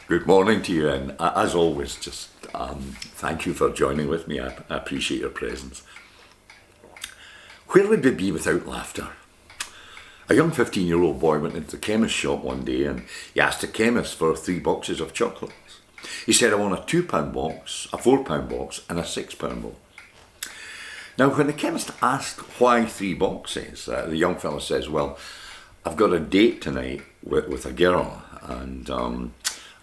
Good morning to you, and as always, just thank you for joining with me. I appreciate your presence. Where would we be without laughter? A young 15-year-old boy went into the chemist shop one day and he asked the chemist for 3 boxes of chocolates. He said, "I want a £2 box, a £4 box, and a £6 box." Now, when the chemist asked why 3 boxes, the young fella says, "Well, I've got a date tonight with a girl, and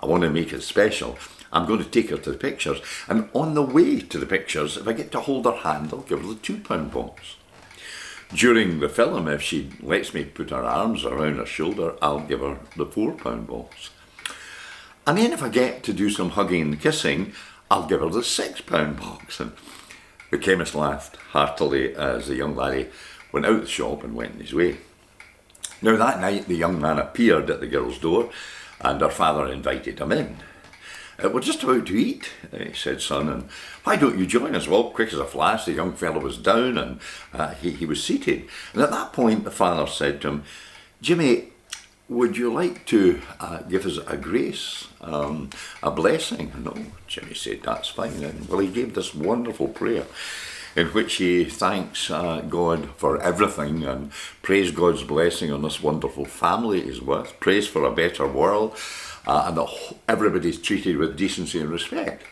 I want to make it special. I'm going to take her to the pictures, and on the way to the pictures, if I get to hold her hand, I'll give her the £2 box. During the film, if she lets me put her arms around her shoulder, I'll give her the £4 box. And then if I get to do some hugging and kissing, I'll give her the £6 box." And the chemist laughed heartily as the young laddie went out the shop and went his way. Now that night the young man appeared at the girl's door and her father invited him in. "We're just about to eat," he said, "son, and why don't you join us?" Well, quick as a flash, the young fellow was down and he was seated. And at that point the father said to him, "Jimmy, would you like to give us a grace, a blessing?" "No," Jimmy said, "that's fine." And well, he gave this wonderful prayer in which he thanks God for everything and prays God's blessing on this wonderful family he's with, prays for a better world, and that everybody's treated with decency and respect.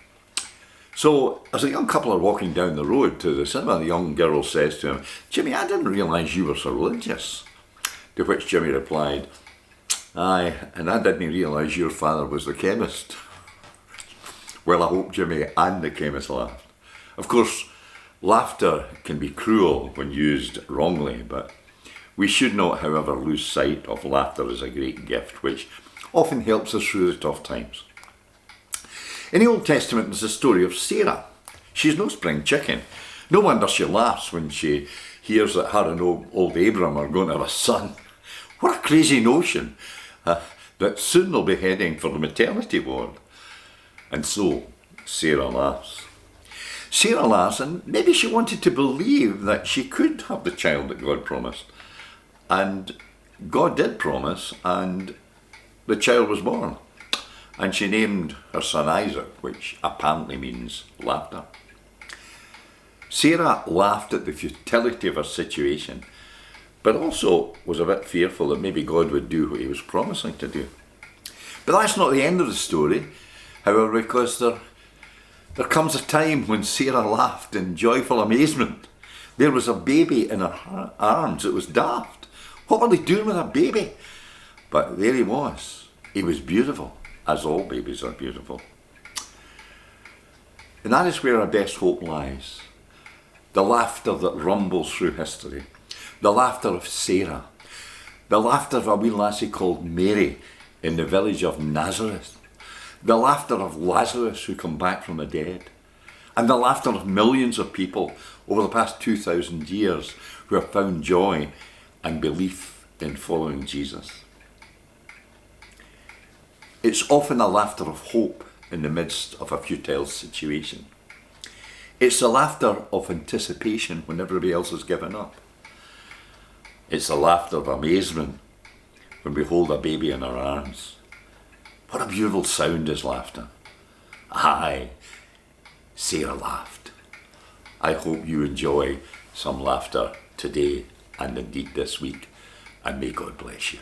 So, as the young couple are walking down the road to the cinema, the young girl says to him, "Jimmy, I didn't realise you were so religious." To which Jimmy replied, "Aye, and I didn't realise your father was the chemist." Well, I hope Jimmy and the chemist laughed. Of course, laughter can be cruel when used wrongly, but we should not, however, lose sight of laughter as a great gift, which often helps us through the tough times. In the Old Testament, there's a story of Sarah. She's no spring chicken. No wonder she laughs when she hears that her and old Abram are going to have a son. What a crazy notion that soon they'll be heading for the maternity ward. And so, Sarah laughs. Sarah laughs, and maybe she wanted to believe that she could have the child that God promised. And God did promise, and the child was born. And she named her son Isaac, which apparently means laughter. Sarah laughed at the futility of her situation, but also was a bit fearful that maybe God would do what he was promising to do. But that's not the end of the story, however, because there comes a time when Sarah laughed in joyful amazement. There was a baby in her arms. It was daft. What were they doing with a baby? But there he was. He was beautiful, as all babies are beautiful. And that is where our best hope lies. The laughter that rumbles through history. The laughter of Sarah. The laughter of a wee lassie called Mary in the village of Nazareth. The laughter of Lazarus who come back from the dead. And the laughter of millions of people over the past 2,000 years who have found joy and belief in following Jesus. It's often a laughter of hope in the midst of a futile situation. It's the laughter of anticipation when everybody else has given up. It's the laughter of amazement when we hold a baby in our arms. What a beautiful sound is laughter. Aye, Sarah laughed. I hope you enjoy some laughter today and indeed this week, and may God bless you.